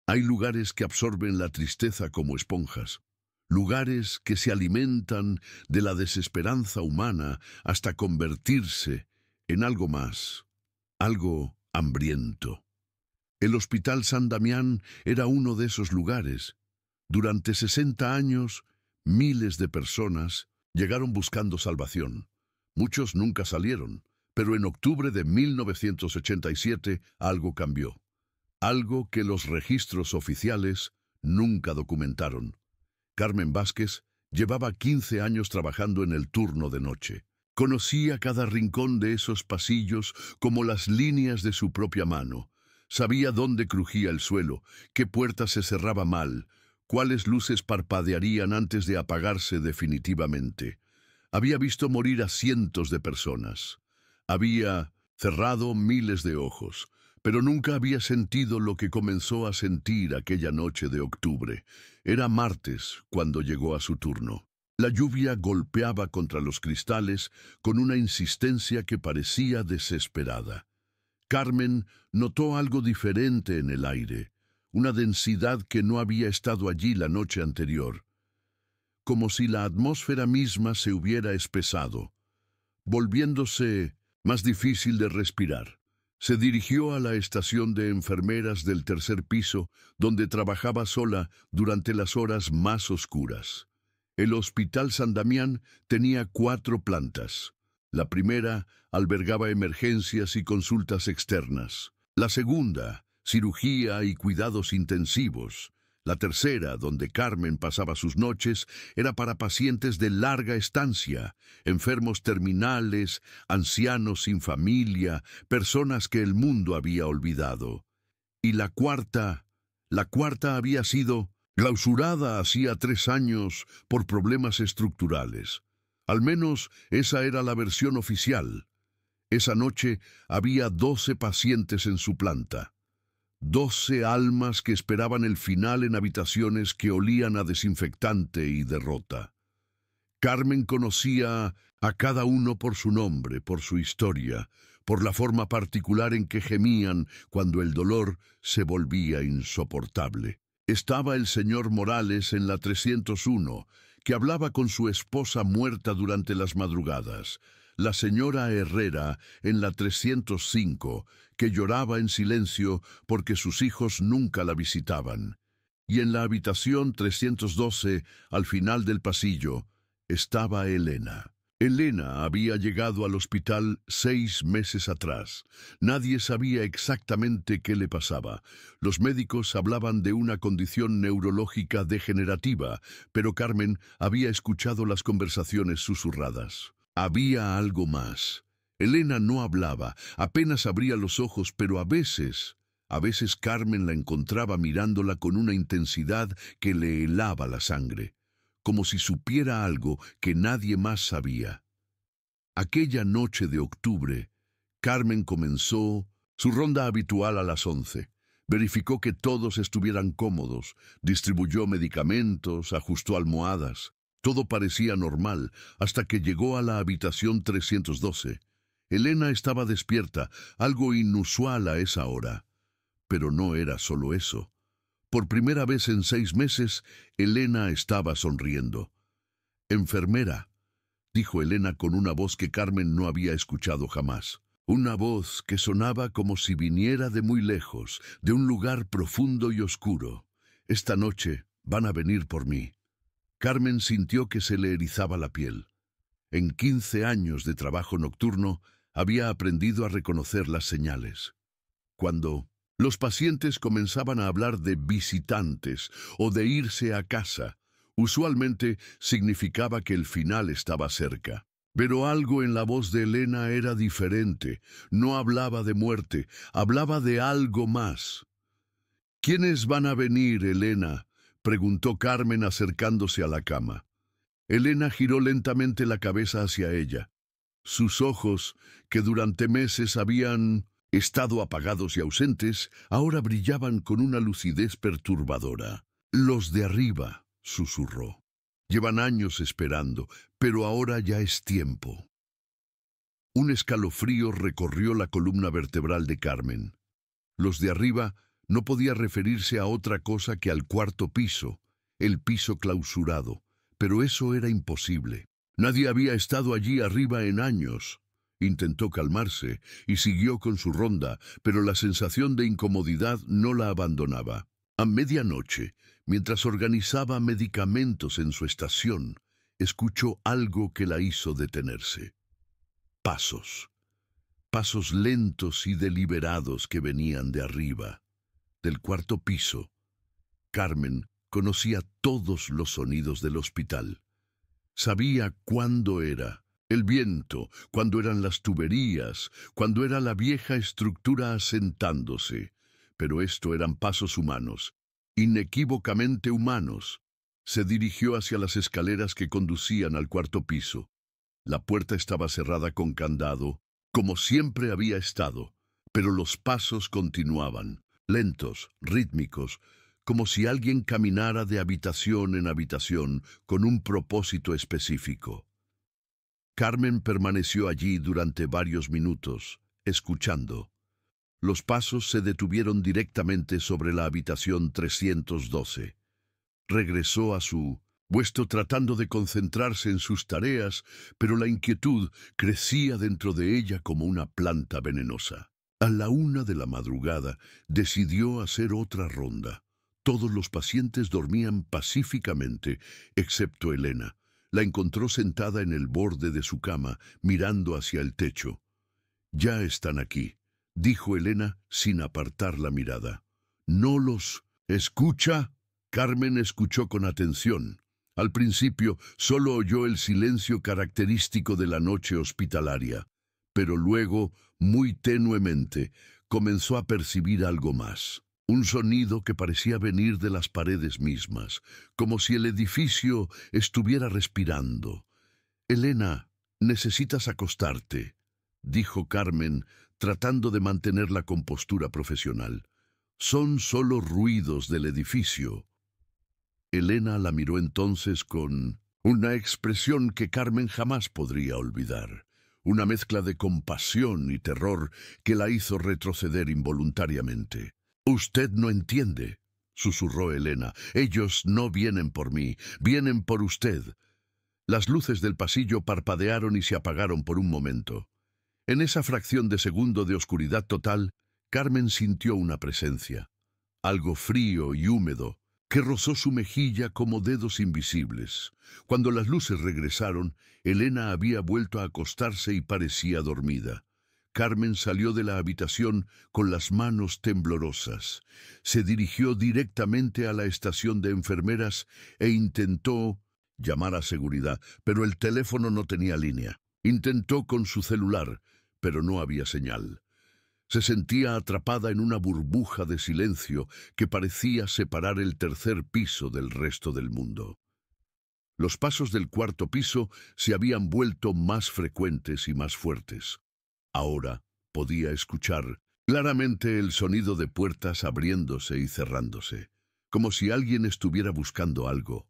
Hay lugares que absorben la tristeza como esponjas, lugares que se alimentan de la desesperanza humana hasta convertirse en algo más, algo hambriento. El Hospital San Damián era uno de esos lugares. Durante 60 años, miles de personas llegaron buscando salvación. Muchos nunca salieron, pero en octubre de 1987 algo cambió. Algo que los registros oficiales nunca documentaron. Carmen Vázquez llevaba 15 años trabajando en el turno de noche. Conocía cada rincón de esos pasillos como las líneas de su propia mano. Sabía dónde crujía el suelo, qué puerta se cerraba mal, cuáles luces parpadearían antes de apagarse definitivamente. Había visto morir a cientos de personas. Había cerrado miles de ojos, pero nunca había sentido lo que comenzó a sentir aquella noche de octubre. Era martes cuando llegó a su turno. La lluvia golpeaba contra los cristales con una insistencia que parecía desesperada. Carmen notó algo diferente en el aire, una densidad que no había estado allí la noche anterior, como si la atmósfera misma se hubiera espesado, volviéndose más difícil de respirar. Se dirigió a la estación de enfermeras del tercer piso, donde trabajaba sola durante las horas más oscuras. El Hospital San Damián tenía 4 plantas. La primera albergaba emergencias y consultas externas. La segunda, cirugía y cuidados intensivos. La tercera, donde Carmen pasaba sus noches, era para pacientes de larga estancia, enfermos terminales, ancianos sin familia, personas que el mundo había olvidado. Y la cuarta había sido clausurada hacía 3 años por problemas estructurales. Al menos esa era la versión oficial. Esa noche había 12 pacientes en su planta. 12 almas que esperaban el final en habitaciones que olían a desinfectante y derrota. Carmen conocía a cada uno por su nombre, por su historia, por la forma particular en que gemían cuando el dolor se volvía insoportable. Estaba el señor Morales en la 301, que hablaba con su esposa muerta durante las madrugadas. La señora Herrera en la 305, que lloraba en silencio porque sus hijos nunca la visitaban. Y en la habitación 312, al final del pasillo, estaba Elena. Elena había llegado al hospital 6 meses atrás. Nadie sabía exactamente qué le pasaba. Los médicos hablaban de una condición neurológica degenerativa, pero Carmen había escuchado las conversaciones susurradas. Había algo más. Elena no hablaba, apenas abría los ojos, pero a veces Carmen la encontraba mirándola con una intensidad que le helaba la sangre, como si supiera algo que nadie más sabía. Aquella noche de octubre, Carmen comenzó su ronda habitual a las 11. Verificó que todos estuvieran cómodos, distribuyó medicamentos, ajustó almohadas. Todo parecía normal hasta que llegó a la habitación 312. Elena estaba despierta, algo inusual a esa hora. Pero no era solo eso. Por primera vez en 6 meses, Elena estaba sonriendo. «Enfermera», dijo Elena con una voz que Carmen no había escuchado jamás. Una voz que sonaba como si viniera de muy lejos, de un lugar profundo y oscuro. «Esta noche van a venir por mí». Carmen sintió que se le erizaba la piel. En 15 años de trabajo nocturno, había aprendido a reconocer las señales. Cuando los pacientes comenzaban a hablar de visitantes o de irse a casa, usualmente significaba que el final estaba cerca. Pero algo en la voz de Elena era diferente. No hablaba de muerte, hablaba de algo más. «¿Quiénes van a venir, Elena?», preguntó Carmen acercándose a la cama. Elena giró lentamente la cabeza hacia ella. Sus ojos, que durante meses habían estado apagados y ausentes, ahora brillaban con una lucidez perturbadora. «Los de arriba», susurró. «Llevan años esperando, pero ahora ya es tiempo». Un escalofrío recorrió la columna vertebral de Carmen. Los de arriba No podía referirse a otra cosa que al cuarto piso, el piso clausurado, pero eso era imposible. Nadie había estado allí arriba en años. Intentó calmarse y siguió con su ronda, pero la sensación de incomodidad no la abandonaba. A medianoche, mientras organizaba medicamentos en su estación, escuchó algo que la hizo detenerse. Pasos. Pasos lentos y deliberados que venían de arriba, del cuarto piso. Carmen conocía todos los sonidos del hospital. Sabía cuándo era el viento, cuándo eran las tuberías, cuándo era la vieja estructura asentándose. Pero esto eran pasos humanos, inequívocamente humanos. Se dirigió hacia las escaleras que conducían al cuarto piso. La puerta estaba cerrada con candado, como siempre había estado, pero los pasos continuaban, lentos, rítmicos, como si alguien caminara de habitación en habitación con un propósito específico. Carmen permaneció allí durante varios minutos, escuchando. Los pasos se detuvieron directamente sobre la habitación 312. Regresó a su puesto tratando de concentrarse en sus tareas, pero la inquietud crecía dentro de ella como una planta venenosa. A la 1 de la madrugada decidió hacer otra ronda. Todos los pacientes dormían pacíficamente, excepto Elena. La encontró sentada en el borde de su cama, mirando hacia el techo. «Ya están aquí», dijo Elena sin apartar la mirada. «¿No los escucha?» Carmen escuchó con atención. Al principio solo oyó el silencio característico de la noche hospitalaria, pero luego, muy tenuemente, comenzó a percibir algo más. Un sonido que parecía venir de las paredes mismas, como si el edificio estuviera respirando. «Elena, necesitas acostarte», dijo Carmen, tratando de mantener la compostura profesional. «Son solo ruidos del edificio». Elena la miró entonces con una expresión que Carmen jamás podría olvidar, una mezcla de compasión y terror que la hizo retroceder involuntariamente. «Usted no entiende», susurró Elena. «Ellos no vienen por mí, vienen por usted». Las luces del pasillo parpadearon y se apagaron por un momento. En esa fracción de segundo de oscuridad total, Carmen sintió una presencia, algo frío y húmedo, que rozó su mejilla como dedos invisibles. Cuando las luces regresaron, Elena había vuelto a acostarse y parecía dormida. Carmen salió de la habitación con las manos temblorosas. Se dirigió directamente a la estación de enfermeras e intentó llamar a seguridad, pero el teléfono no tenía línea. Intentó con su celular, pero no había señal. Se sentía atrapada en una burbuja de silencio que parecía separar el tercer piso del resto del mundo. Los pasos del cuarto piso se habían vuelto más frecuentes y más fuertes. Ahora podía escuchar claramente el sonido de puertas abriéndose y cerrándose, como si alguien estuviera buscando algo,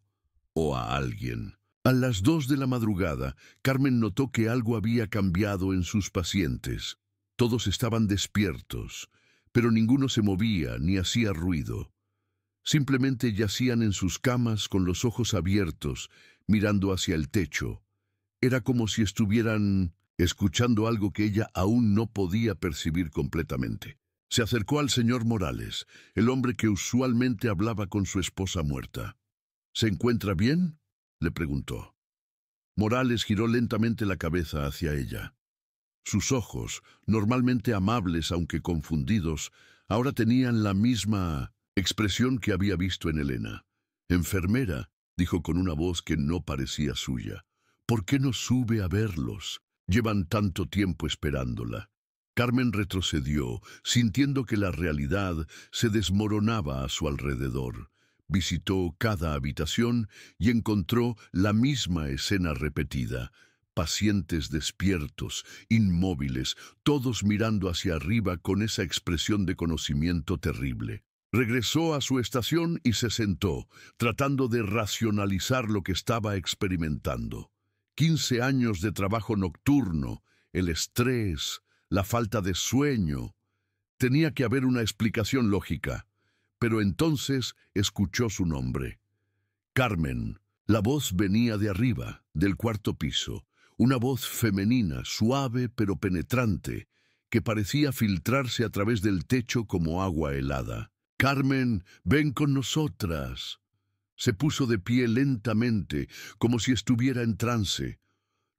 o a alguien. A las 2 de la madrugada, Carmen notó que algo había cambiado en sus pacientes. Todos estaban despiertos, pero ninguno se movía ni hacía ruido. Simplemente yacían en sus camas con los ojos abiertos, mirando hacia el techo. Era como si estuvieran escuchando algo que ella aún no podía percibir completamente. Se acercó al señor Morales, el hombre que usualmente hablaba con su esposa muerta. «¿Se encuentra bien?», le preguntó. Morales giró lentamente la cabeza hacia ella. Sus ojos, normalmente amables aunque confundidos, ahora tenían la misma expresión que había visto en Elena. «Enfermera», dijo con una voz que no parecía suya, «¿por qué no sube a verlos? Llevan tanto tiempo esperándola». Carmen retrocedió, sintiendo que la realidad se desmoronaba a su alrededor. Visitó cada habitación y encontró la misma escena repetida. Pacientes despiertos, inmóviles, todos mirando hacia arriba con esa expresión de conocimiento terrible. Regresó a su estación y se sentó, tratando de racionalizar lo que estaba experimentando. 15 años de trabajo nocturno, el estrés, la falta de sueño. Tenía que haber una explicación lógica. pero entonces escuchó su nombre. Carmen. La voz venía de arriba, del cuarto piso, una voz femenina, suave pero penetrante, que parecía filtrarse a través del techo como agua helada. «Carmen, ven con nosotras». Se puso de pie lentamente, como si estuviera en trance.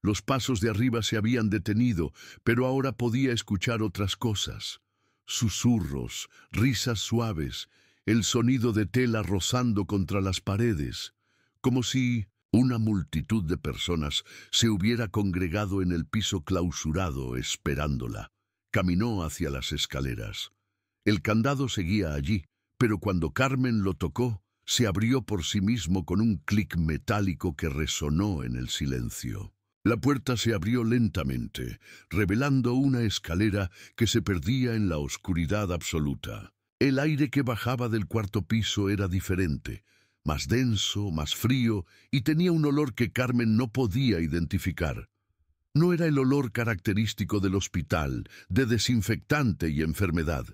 Los pasos de arriba se habían detenido, pero ahora podía escuchar otras cosas. Susurros, risas suaves, el sonido de tela rozando contra las paredes, como si una multitud de personas se hubiera congregado en el piso clausurado esperándola. Caminó hacia las escaleras. El candado seguía allí, pero cuando Carmen lo tocó, se abrió por sí mismo con un clic metálico que resonó en el silencio. La puerta se abrió lentamente, revelando una escalera que se perdía en la oscuridad absoluta. El aire que bajaba del cuarto piso era diferente, más denso, más frío, y tenía un olor que Carmen no podía identificar. No era el olor característico del hospital, de desinfectante y enfermedad.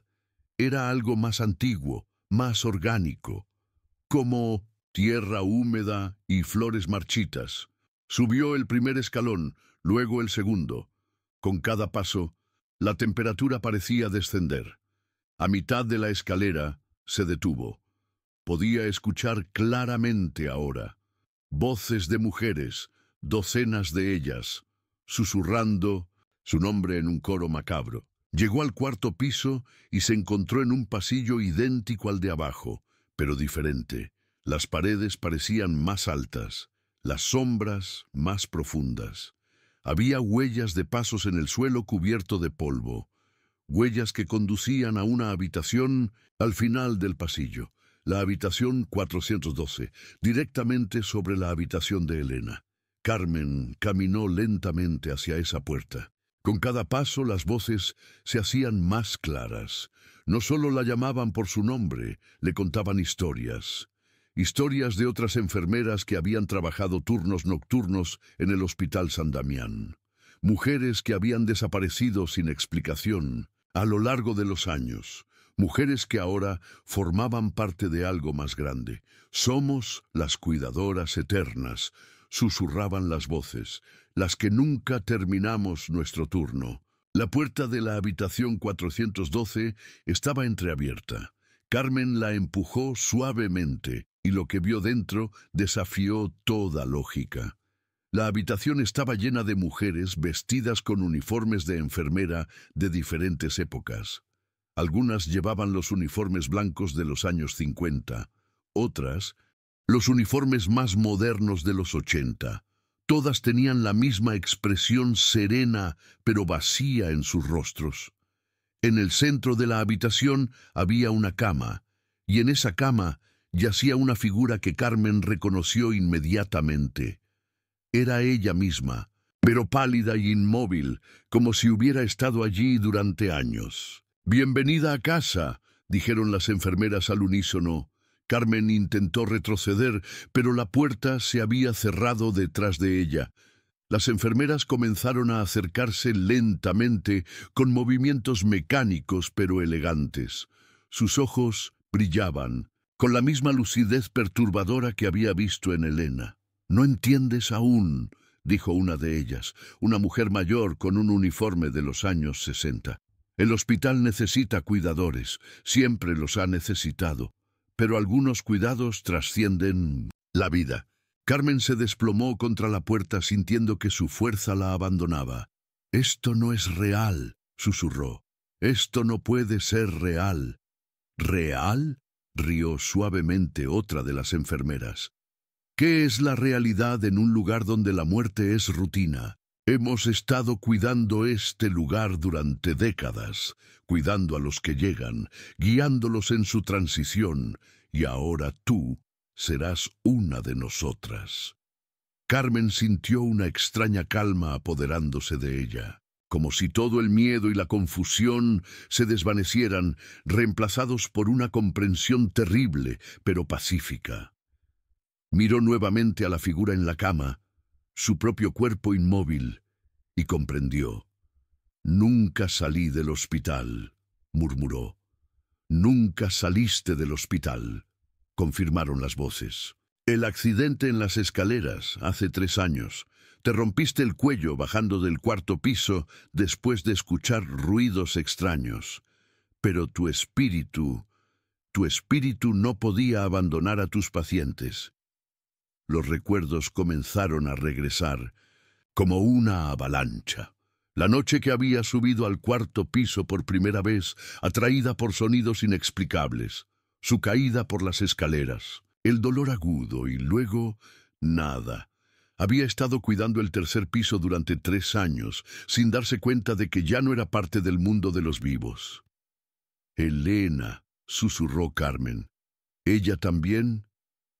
Era algo más antiguo, más orgánico, como tierra húmeda y flores marchitas. Subió el primer escalón, luego el segundo. Con cada paso, la temperatura parecía descender. A mitad de la escalera se detuvo. Podía escuchar claramente ahora. Voces de mujeres, docenas de ellas, susurrando su nombre en un coro macabro. Llegó al cuarto piso y se encontró en un pasillo idéntico al de abajo, pero diferente. Las paredes parecían más altas, las sombras más profundas. Había huellas de pasos en el suelo cubierto de polvo, huellas que conducían a una habitación al final del pasillo, la habitación 412, directamente sobre la habitación de Elena. Carmen caminó lentamente hacia esa puerta. Con cada paso las voces se hacían más claras. No solo la llamaban por su nombre, le contaban historias. Historias de otras enfermeras que habían trabajado turnos nocturnos en el Hospital San Damián. Mujeres que habían desaparecido sin explicación a lo largo de los años. Mujeres que ahora formaban parte de algo más grande. Somos las cuidadoras eternas, susurraban las voces, las que nunca terminamos nuestro turno. La puerta de la habitación 412 estaba entreabierta. Carmen la empujó suavemente y lo que vio dentro desafió toda lógica. La habitación estaba llena de mujeres vestidas con uniformes de enfermera de diferentes épocas. Algunas llevaban los uniformes blancos de los años 50, otras los uniformes más modernos de los 80. Todas tenían la misma expresión serena pero vacía en sus rostros. En el centro de la habitación había una cama, y en esa cama yacía una figura que Carmen reconoció inmediatamente. Era ella misma, pero pálida y inmóvil, como si hubiera estado allí durante años. «Bienvenida a casa», dijeron las enfermeras al unísono. Carmen intentó retroceder, pero la puerta se había cerrado detrás de ella. Las enfermeras comenzaron a acercarse lentamente, con movimientos mecánicos pero elegantes. Sus ojos brillaban, con la misma lucidez perturbadora que había visto en Elena. «No entiendes aún», dijo una de ellas, una mujer mayor con un uniforme de los años 60. «El hospital necesita cuidadores, siempre los ha necesitado, pero algunos cuidados trascienden la vida». Carmen se desplomó contra la puerta sintiendo que su fuerza la abandonaba. «Esto no es real», susurró. «Esto no puede ser real». «¿Real?», rió suavemente otra de las enfermeras. «¿Qué es la realidad en un lugar donde la muerte es rutina? Hemos estado cuidando este lugar durante décadas, cuidando a los que llegan, guiándolos en su transición, y ahora tú serás una de nosotras». Carmen sintió una extraña calma apoderándose de ella, como si todo el miedo y la confusión se desvanecieran, reemplazados por una comprensión terrible, pero pacífica. Miró nuevamente a la figura en la cama, su propio cuerpo inmóvil, y comprendió. «Nunca salí del hospital», murmuró. Nunca saliste del hospital, confirmaron las voces. El accidente en las escaleras, hace 3 años. Te rompiste el cuello bajando del 4º piso después de escuchar ruidos extraños. Pero tu espíritu no podía abandonar a tus pacientes. Los recuerdos comenzaron a regresar como una avalancha. La noche que había subido al 4º piso por primera vez, atraída por sonidos inexplicables. Su caída por las escaleras. El dolor agudo y luego nada. Había estado cuidando el 3er piso durante 3 años, sin darse cuenta de que ya no era parte del mundo de los vivos. Elena, susurró Carmen. ¿Ella también?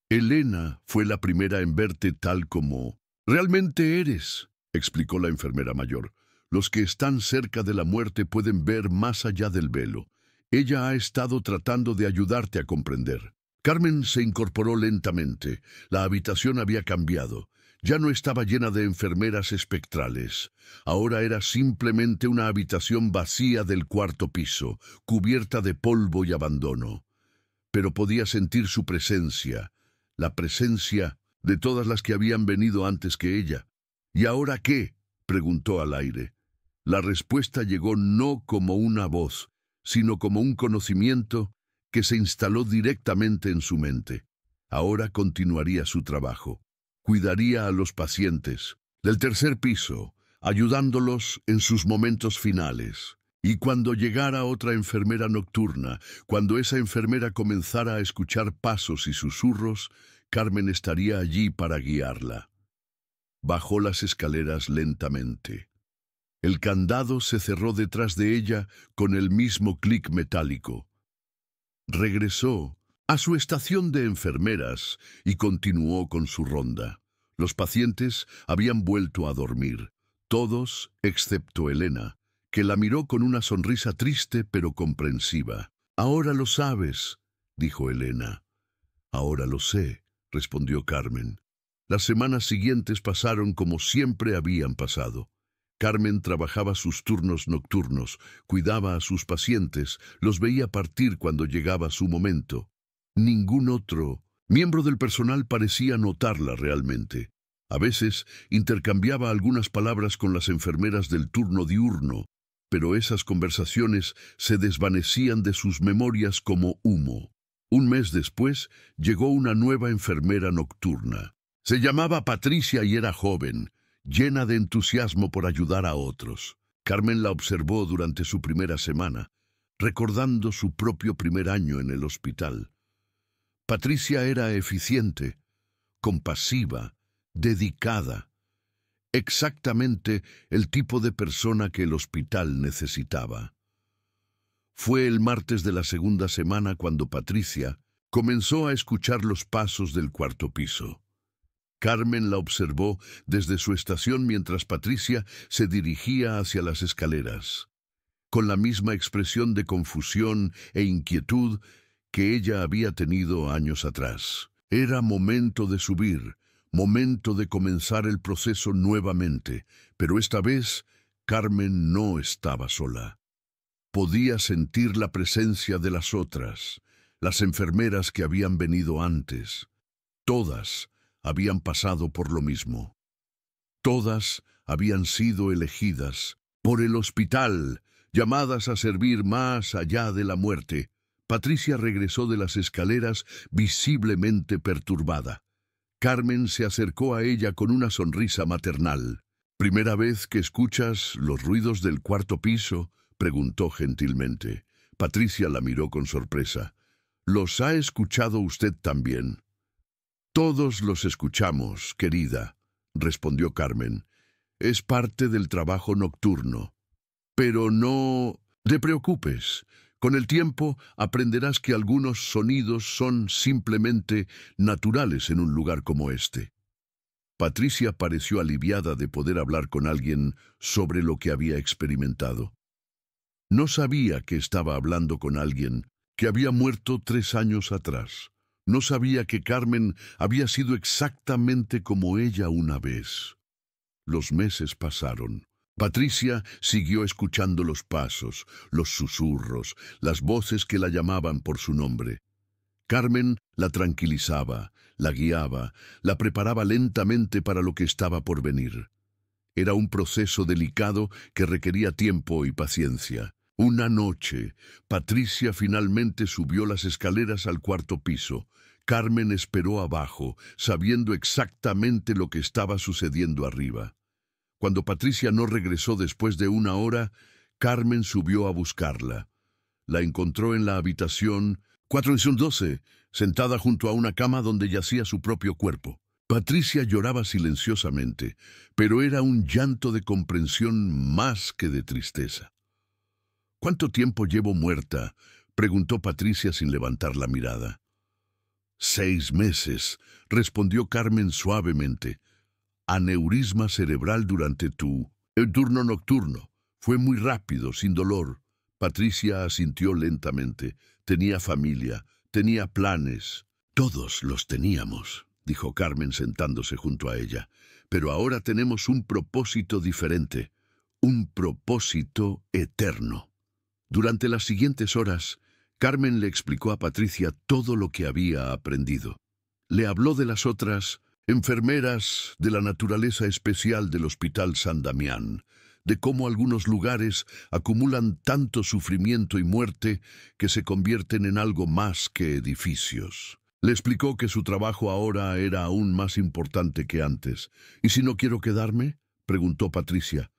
Elena fue la primera en verte tal como realmente eres, explicó la enfermera mayor. Los que están cerca de la muerte pueden ver más allá del velo. Ella ha estado tratando de ayudarte a comprender. Carmen se incorporó lentamente. La habitación había cambiado. Ya no estaba llena de enfermeras espectrales. Ahora era simplemente una habitación vacía del 4º piso, cubierta de polvo y abandono. Pero podía sentir su presencia, la presencia de todas las que habían venido antes que ella. ¿Y ahora qué?, preguntó al aire. La respuesta llegó no como una voz, sino como un conocimiento que se instaló directamente en su mente. Ahora continuaría su trabajo. Cuidaría a los pacientes del 3er piso, ayudándolos en sus momentos finales. Y cuando llegara otra enfermera nocturna, cuando esa enfermera comenzara a escuchar pasos y susurros, Carmen estaría allí para guiarla. Bajó las escaleras lentamente. El candado se cerró detrás de ella con el mismo clic metálico. Regresó a su estación de enfermeras y continuó con su ronda. Los pacientes habían vuelto a dormir, todos excepto Elena, que la miró con una sonrisa triste pero comprensiva. «Ahora lo sabes», dijo Elena. «Ahora lo sé», respondió Carmen. Las semanas siguientes pasaron como siempre habían pasado. Carmen trabajaba sus turnos nocturnos, cuidaba a sus pacientes, los veía partir cuando llegaba su momento. Ningún otro miembro del personal parecía notarla realmente. A veces intercambiaba algunas palabras con las enfermeras del turno diurno, pero esas conversaciones se desvanecían de sus memorias como humo. Un mes después llegó una nueva enfermera nocturna. Se llamaba Patricia y era joven, llena de entusiasmo por ayudar a otros. Carmen la observó durante su primera semana, recordando su propio primer año en el hospital. Patricia era eficiente, compasiva, dedicada. Exactamente el tipo de persona que el hospital necesitaba. Fue el martes de la segunda semana cuando Patricia comenzó a escuchar los pasos del 4º piso. Carmen la observó desde su estación mientras Patricia se dirigía hacia las escaleras, con la misma expresión de confusión e inquietud que ella había tenido años atrás. Era momento de subir, momento de comenzar el proceso nuevamente, pero esta vez Carmen no estaba sola. Podía sentir la presencia de las otras, las enfermeras que habían venido antes. Todas habían pasado por lo mismo. Todas habían sido elegidas por el hospital, llamadas a servir más allá de la muerte. Patricia regresó de las escaleras visiblemente perturbada. Carmen se acercó a ella con una sonrisa maternal. «¿Primera vez que escuchas los ruidos del 4º piso?», preguntó gentilmente. Patricia la miró con sorpresa. «¿Los ha escuchado usted también?» «Todos los escuchamos, querida», respondió Carmen. «Es parte del trabajo nocturno. Pero no te preocupes. Con el tiempo aprenderás que algunos sonidos son simplemente naturales en un lugar como este». Patricia pareció aliviada de poder hablar con alguien sobre lo que había experimentado. No sabía que estaba hablando con alguien que había muerto 3 años atrás. No sabía que Carmen había sido exactamente como ella una vez. Los meses pasaron. Patricia siguió escuchando los pasos, los susurros, las voces que la llamaban por su nombre. Carmen la tranquilizaba, la guiaba, la preparaba lentamente para lo que estaba por venir. Era un proceso delicado que requería tiempo y paciencia. Una noche, Patricia finalmente subió las escaleras al cuarto piso. Carmen esperó abajo, sabiendo exactamente lo que estaba sucediendo arriba. Cuando Patricia no regresó después de una hora, Carmen subió a buscarla. La encontró en la habitación 412, sentada junto a una cama donde yacía su propio cuerpo. Patricia lloraba silenciosamente, pero era un llanto de comprensión más que de tristeza. «¿Cuánto tiempo llevo muerta?», preguntó Patricia sin levantar la mirada. «6 meses», respondió Carmen suavemente. «Aneurisma cerebral durante el turno nocturno. Fue muy rápido, sin dolor». Patricia asintió lentamente. Tenía familia, tenía planes. «Todos los teníamos», dijo Carmen sentándose junto a ella. «Pero ahora tenemos un propósito diferente, un propósito eterno». Durante las siguientes horas, Carmen le explicó a Patricia todo lo que había aprendido. Le habló de las otras enfermeras, de la naturaleza especial del Hospital San Damián, de cómo algunos lugares acumulan tanto sufrimiento y muerte que se convierten en algo más que edificios. Le explicó que su trabajo ahora era aún más importante que antes. «¿Y si no quiero quedarme?», preguntó Patricia.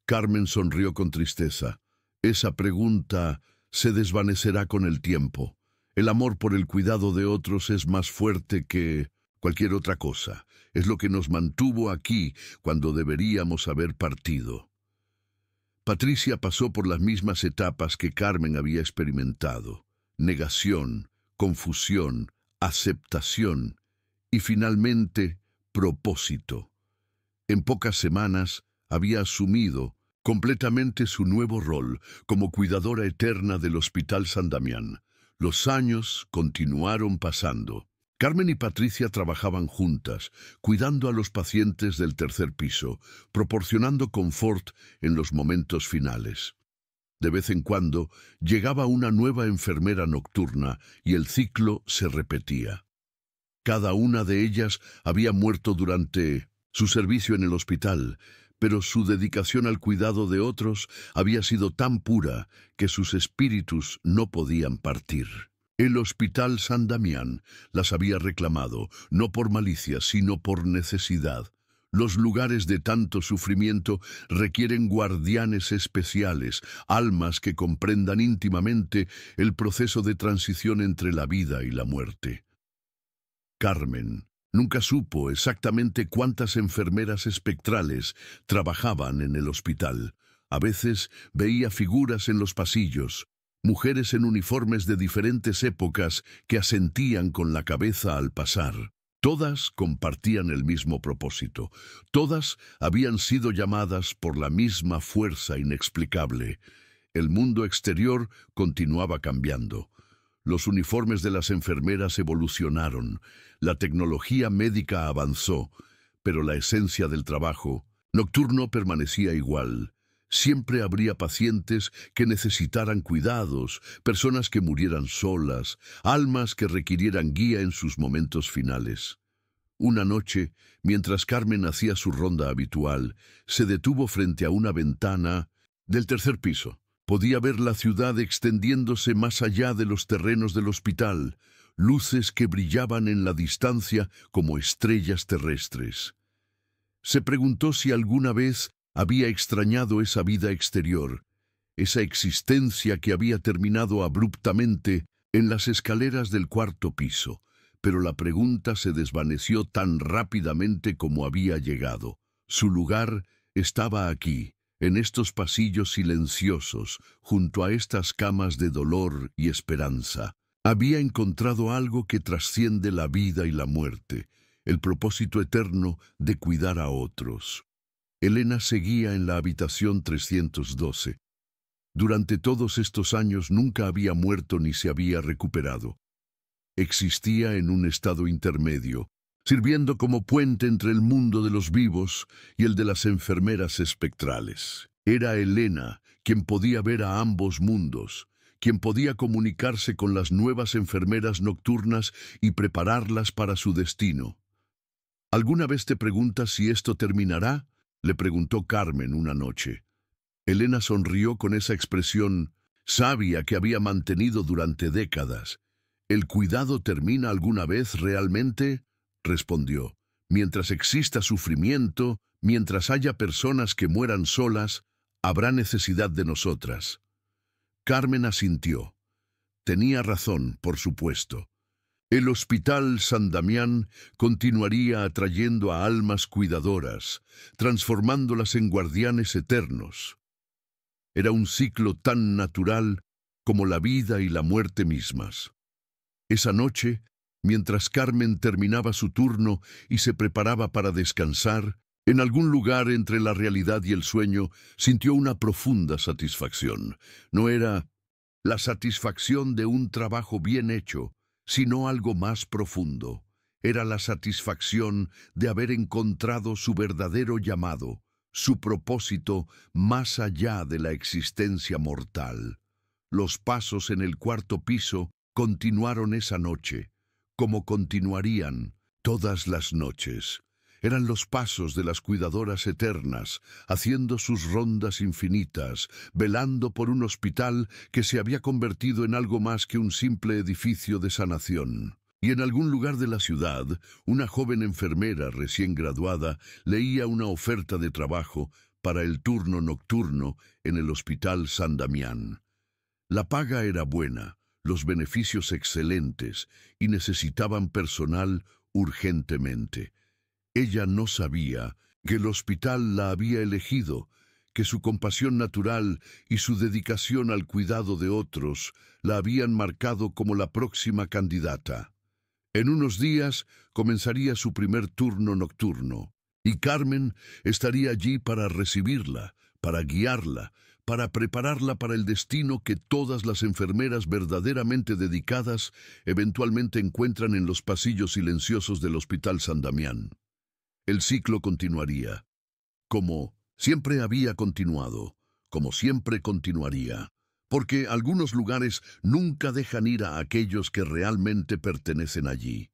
Carmen sonrió con tristeza. «Esa pregunta se desvanecerá con el tiempo. El amor por el cuidado de otros es más fuerte que cualquier otra cosa. Es lo que nos mantuvo aquí cuando deberíamos haber partido». Patricia pasó por las mismas etapas que Carmen había experimentado: negación, confusión, aceptación y finalmente propósito. En pocas semanas había asumido completamente su nuevo rol como cuidadora eterna del Hospital San Damián. Los años continuaron pasando. Carmen y Patricia trabajaban juntas, cuidando a los pacientes del tercer piso, proporcionando confort en los momentos finales. De vez en cuando llegaba una nueva enfermera nocturna y el ciclo se repetía. Cada una de ellas había muerto durante su servicio en el hospital, pero su dedicación al cuidado de otros había sido tan pura que sus espíritus no podían partir. El Hospital San Damián las había reclamado, no por malicia, sino por necesidad. Los lugares de tanto sufrimiento requieren guardianes especiales, almas que comprendan íntimamente el proceso de transición entre la vida y la muerte. Carmen nunca supo exactamente cuántas enfermeras espectrales trabajaban en el hospital. A veces veía figuras en los pasillos, mujeres en uniformes de diferentes épocas que asentían con la cabeza al pasar. Todas compartían el mismo propósito. Todas habían sido llamadas por la misma fuerza inexplicable. El mundo exterior continuaba cambiando. Los uniformes de las enfermeras evolucionaron. La tecnología médica avanzó, pero la esencia del trabajo nocturno permanecía igual. Siempre habría pacientes que necesitaran cuidados, personas que murieran solas, almas que requirieran guía en sus momentos finales. Una noche, mientras Carmen hacía su ronda habitual, se detuvo frente a una ventana del tercer piso. Podía ver la ciudad extendiéndose más allá de los terrenos del hospital, luces que brillaban en la distancia como estrellas terrestres. Se preguntó si alguna vez había extrañado esa vida exterior, esa existencia que había terminado abruptamente en las escaleras del cuarto piso, pero la pregunta se desvaneció tan rápidamente como había llegado. Su lugar estaba aquí, en estos pasillos silenciosos, junto a estas camas de dolor y esperanza. Había encontrado algo que trasciende la vida y la muerte, el propósito eterno de cuidar a otros. Elena seguía en la habitación 312. Durante todos estos años nunca había muerto ni se había recuperado. Existía en un estado intermedio, sirviendo como puente entre el mundo de los vivos y el de las enfermeras espectrales. Era Elena quien podía ver a ambos mundos, quien podía comunicarse con las nuevas enfermeras nocturnas y prepararlas para su destino. ¿Alguna vez te preguntas si esto terminará?, le preguntó Carmen una noche. Elena sonrió con esa expresión sabia que había mantenido durante décadas. ¿El cuidado termina alguna vez realmente?, respondió. Mientras exista sufrimiento, mientras haya personas que mueran solas, habrá necesidad de nosotras. Carmen asintió. Tenía razón, por supuesto. El Hospital San Damián continuaría atrayendo a almas cuidadoras, transformándolas en guardianes eternos. Era un ciclo tan natural como la vida y la muerte mismas. Esa noche, mientras Carmen terminaba su turno y se preparaba para descansar, en algún lugar entre la realidad y el sueño, sintió una profunda satisfacción. No era la satisfacción de un trabajo bien hecho, sino algo más profundo. Era la satisfacción de haber encontrado su verdadero llamado, su propósito más allá de la existencia mortal. Los pasos en el cuarto piso continuaron esa noche, como continuarían todas las noches. Eran los pasos de las cuidadoras eternas, haciendo sus rondas infinitas, velando por un hospital que se había convertido en algo más que un simple edificio de sanación. Y en algún lugar de la ciudad, una joven enfermera recién graduada leía una oferta de trabajo para el turno nocturno en el Hospital San Damián. La paga era buena, los beneficios excelentes, y necesitaban personal urgentemente. Ella no sabía que el hospital la había elegido, que su compasión natural y su dedicación al cuidado de otros la habían marcado como la próxima candidata. En unos días comenzaría su primer turno nocturno, y Carmen estaría allí para recibirla, para guiarla, para prepararla para el destino que todas las enfermeras verdaderamente dedicadas eventualmente encuentran en los pasillos silenciosos del Hospital San Damián. El ciclo continuaría, como siempre había continuado, como siempre continuaría, porque algunos lugares nunca dejan ir a aquellos que realmente pertenecen allí.